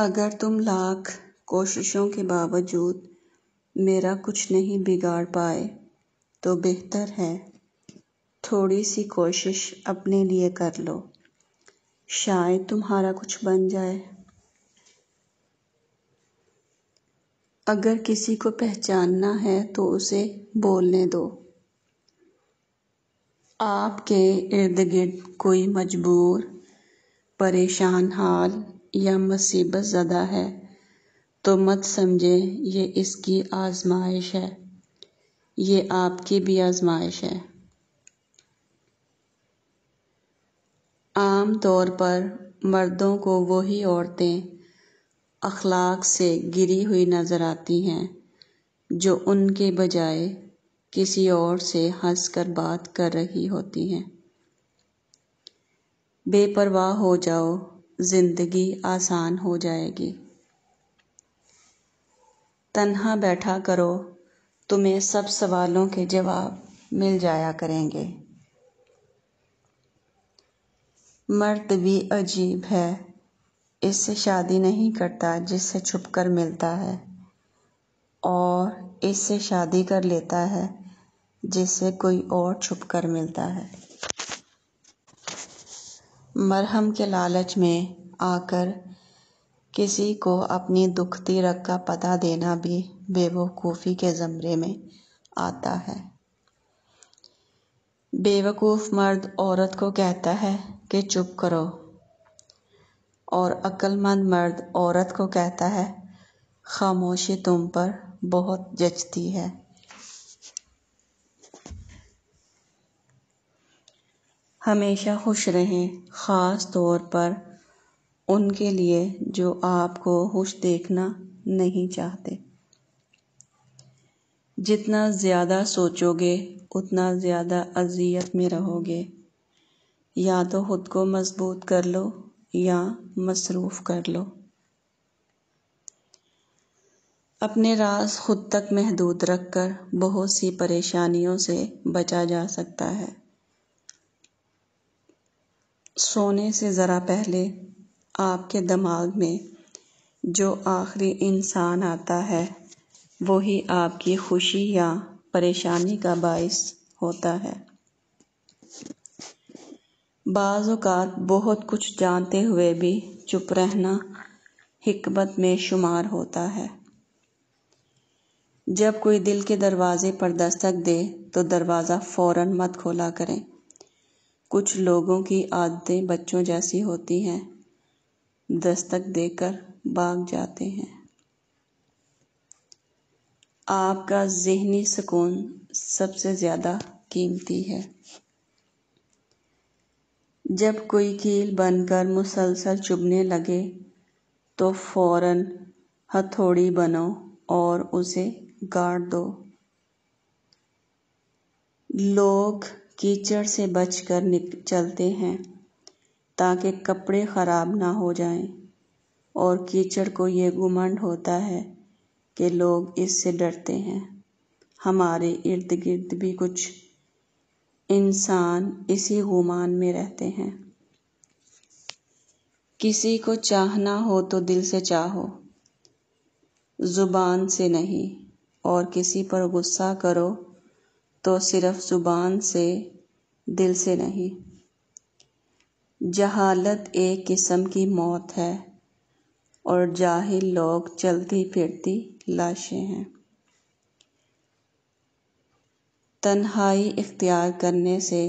اگر تم لاکھ کوششوں کے باوجود میرا کچھ نہیں بگاڑ پائے تو بہتر ہے تھوڑی سی کوشش اپنے لیے کر لو، شاید تمہارا کچھ بن جائے۔ اگر کسی کو پہچاننا ہے تو اسے بولنے دو۔ آپ کے ارد گرد کوئی مجبور، پریشان حال یا مصیبت زدہ ہے تو مت سمجھیں یہ اس کی آزمائش ہے، یہ آپ کی بھی آزمائش ہے۔ عام طور پر مردوں کو وہی عورتیں اخلاق سے گری ہوئی نظر آتی ہیں جو ان کے بجائے کسی اور سے ہنس کر بات کر رہی ہوتی ہیں۔ بے پرواہ ہو جاؤ، زندگی آسان ہو جائے گی۔ تنہا بیٹھا کرو، تمہیں سب سوالوں کے جواب مل جایا کریں گے۔ مرد بھی عجیب ہے، اس سے شادی نہیں کرتا جس سے چھپ کر ملتا ہے، اور اس سے شادی کر لیتا ہے جس سے کوئی اور چھپ کر ملتا ہے۔ مرہم کے لالچ میں آ کر کسی کو اپنی دکھتی رگ کا پتہ دینا بھی بے وقوفی کے زمرے میں آتا ہے۔ بے وقوف مرد عورت کو کہتا ہے کہ چپ کرو، اور عقل مند مرد عورت کو کہتا ہے خاموشی تم پر بہت جچتی ہے۔ ہمیشہ خوش رہیں، خاص طور پر ان کے لیے جو آپ کو خوش دیکھنا نہیں چاہتے۔ جتنا زیادہ سوچو گے اتنا زیادہ اذیت میں رہو گے۔ یا تو خود کو مضبوط کر لو یا مصروف کر لو۔ اپنے راز خود تک محدود رکھ کر بہت سی پریشانیوں سے بچا جا سکتا ہے۔ سونے سے ذرا پہلے آپ کے دماغ میں جو آخری انسان آتا ہے وہی آپ کی خوشی یا پریشانی کا باعث ہوتا ہے۔ بعض اوقات بہت کچھ جانتے ہوئے بھی چپ رہنا حکمت میں شمار ہوتا ہے۔ جب کوئی دل کے دروازے پر دستک دے تو دروازہ فوراً مت کھولا کریں۔ کچھ لوگوں کی عادتیں بچوں جیسی ہوتی ہیں، دستک دے کر بھاگ جاتے ہیں۔ آپ کا ذہنی سکون سب سے زیادہ قیمتی ہے۔ جب کوئی کیل بن کر مسلسل چبھنے لگے تو فوراً ہتھوڑی بنو اور اسے گاڑ دو۔ لوگ کیچڑ سے بچ کر چلتے ہیں تاکہ کپڑے خراب نہ ہو جائیں، اور کیچڑ کو یہ گمنڈ ہوتا ہے کہ لوگ اس سے ڈرتے ہیں۔ ہمارے ارد گرد بھی کچھ انسان اسی گمان میں رہتے ہیں۔ کسی کو چاہنا ہو تو دل سے چاہو، زبان سے نہیں، اور کسی پر غصہ کرو تو صرف زبان سے، دل سے نہیں۔ جہالت ایک قسم کی موت ہے، اور جاہل لوگ چلتی پھرتی لاشیں ہیں۔ تنہائی اختیار کرنے سے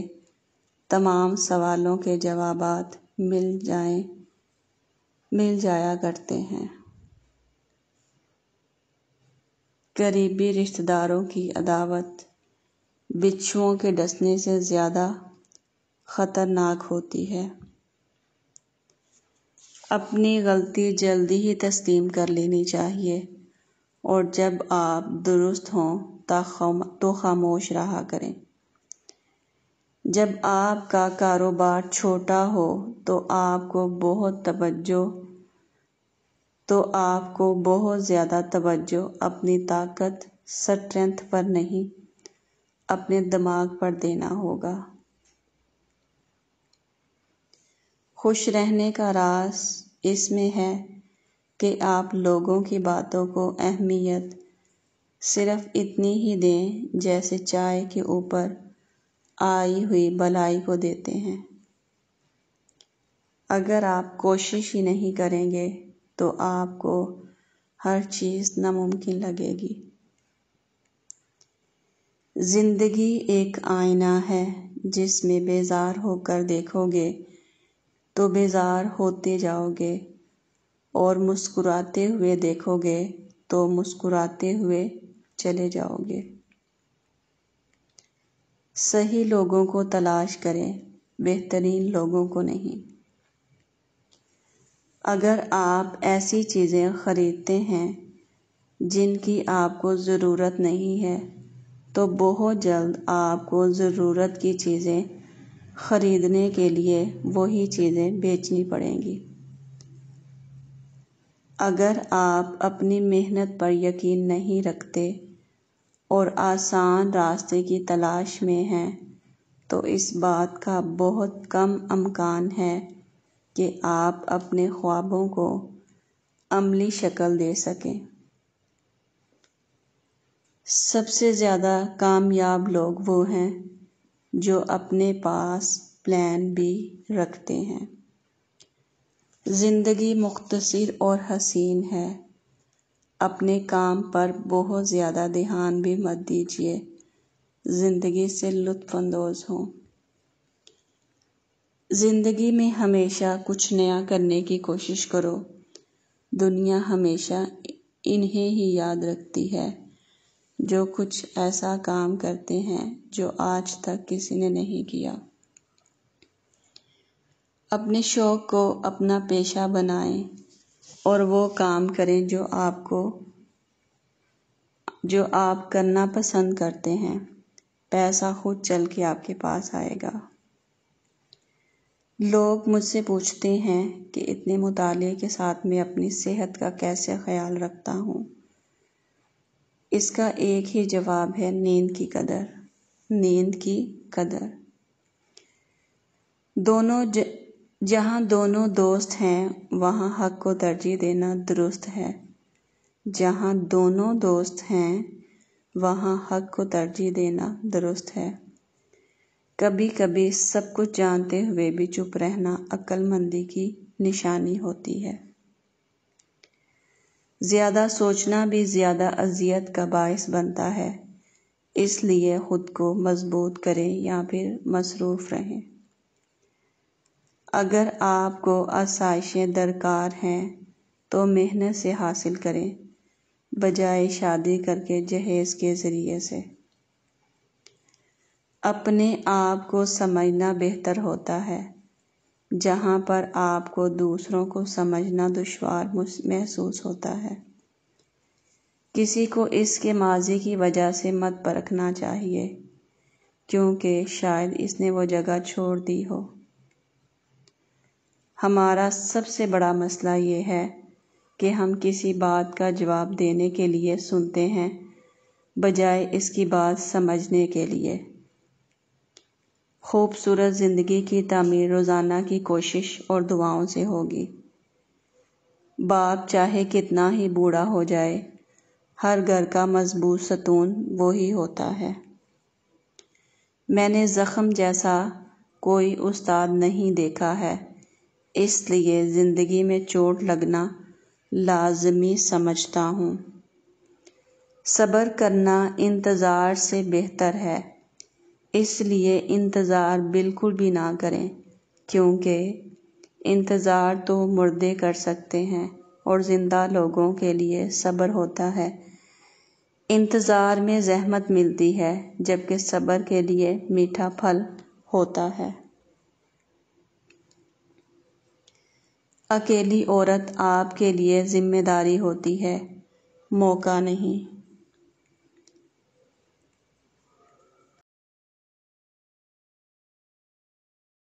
تمام سوالوں کے جوابات مل جایا کرتے ہیں۔ قریبی رشتہ داروں کی عداوت بچھوؤں کے ڈسنے سے زیادہ خطرناک ہوتی ہے۔ اپنی غلطی جلدی ہی تسلیم کر لینی چاہیے، اور جب آپ درست ہوں تو خاموش رہا کریں۔ جب آپ کا کاروبار چھوٹا ہو تو آپ کو بہت زیادہ توجہ اپنی طاقت، اسٹرینتھ پر نہیں، اپنے دماغ پر دینا ہوگا۔ خوش رہنے کا راز اس میں ہے کہ آپ لوگوں کی باتوں کو اہمیت صرف اتنی ہی دیں جیسے چائے کے اوپر آئی ہوئی بلائی کو دیتے ہیں۔ اگر آپ کوشش ہی نہیں کریں گے تو آپ کو ہر چیز ناممکن لگے گی۔ زندگی ایک آئینہ ہے جس میں بیزار ہو کر دیکھو گے تو بیزار ہوتے جاؤ گے، اور مسکراتے ہوئے دیکھو گے تو مسکراتے ہوئے چلے جاؤ گے۔ صحیح لوگوں کو تلاش کریں، بہترین لوگوں کو نہیں۔ اگر آپ ایسی چیزیں خریدتے ہیں جن کی آپ کو ضرورت نہیں ہے تو بہت جلد آپ کو ضرورت کی چیزیں خریدنے کے لیے وہی چیزیں بیچنی پڑیں گی۔ اگر آپ اپنی محنت پر یقین نہیں رکھتے اور آسان راستے کی تلاش میں ہیں تو اس بات کا بہت کم امکان ہے کہ آپ اپنے خوابوں کو عملی شکل دے سکیں۔ سب سے زیادہ کامیاب لوگ وہ ہیں جو اپنے پاس پلان بھی رکھتے ہیں۔ زندگی مختصر اور حسین ہے، اپنے کام پر بہت زیادہ دھیان بھی مت دیجیے، زندگی سے لطف اندوز ہوں۔ زندگی میں ہمیشہ کچھ نیا کرنے کی کوشش کرو، دنیا ہمیشہ انہیں ہی یاد رکھتی ہے جو کچھ ایسا کام کرتے ہیں جو آج تک کسی نے نہیں کیا۔ اپنے شوق کو اپنا پیشہ بنائیں اور وہ کام کریں جو آپ کرنا پسند کرتے ہیں، پیسہ خود چل کے آپ کے پاس آئے گا۔ لوگ مجھ سے پوچھتے ہیں کہ اتنے مطالعے کے ساتھ میں اپنی صحت کا کیسے خیال رکھتا ہوں۔ اس کا ایک ہی جواب ہے، نیند کی قدر، نیند کی قدر۔ جہاں دونوں دوست ہیں وہاں حق کو ترجیح دینا درست ہے، جہاں دونوں دوست ہیں وہاں حق کو ترجیح دینا درست ہے۔ کبھی کبھی سب کچھ جانتے ہوئے بھی چپ رہنا عقل مندی کی نشانی ہوتی ہے۔ زیادہ سوچنا بھی زیادہ اذیت کا باعث بنتا ہے، اس لیے خود کو مضبوط کریں یا پھر مصروف رہیں۔ اگر آپ کو آسائشیں درکار ہیں تو محنت سے حاصل کریں، بجائے شادی کر کے جہیز کے ذریعے سے۔ اپنے آپ کو سمجھنا بہتر ہوتا ہے، جہاں پر آپ کو دوسروں کو سمجھنا دشوار محسوس ہوتا ہے۔ کسی کو اس کے ماضی کی وجہ سے مت پرکھنا چاہیے، کیونکہ شاید اس نے وہ جگہ چھوڑ دی ہو۔ ہمارا سب سے بڑا مسئلہ یہ ہے کہ ہم کسی بات کا جواب دینے کے لیے سنتے ہیں بجائے اس کی بات سمجھنے کے لیے۔ خوبصورت زندگی کی تعمیر روزانہ کی کوشش اور دعاؤں سے ہوگی۔ باپ چاہے کتنا ہی بوڑھا ہو جائے، ہر گھر کا مضبوط ستون وہی ہوتا ہے۔ میں نے زخم جیسا کوئی استاد نہیں دیکھا ہے، اس لیے زندگی میں چوٹ لگنا لازمی سمجھتا ہوں۔ صبر کرنا انتظار سے بہتر ہے، اس لیے انتظار بالکل بھی نہ کریں، کیونکہ انتظار تو مردے کر سکتے ہیں اور زندہ لوگوں کے لیے صبر ہوتا ہے۔ انتظار میں زحمت ملتی ہے جبکہ صبر کے لیے میٹھا پھل ہوتا ہے۔ اکیلی عورت آپ کے لیے ذمہ داری ہوتی ہے، موقع نہیں۔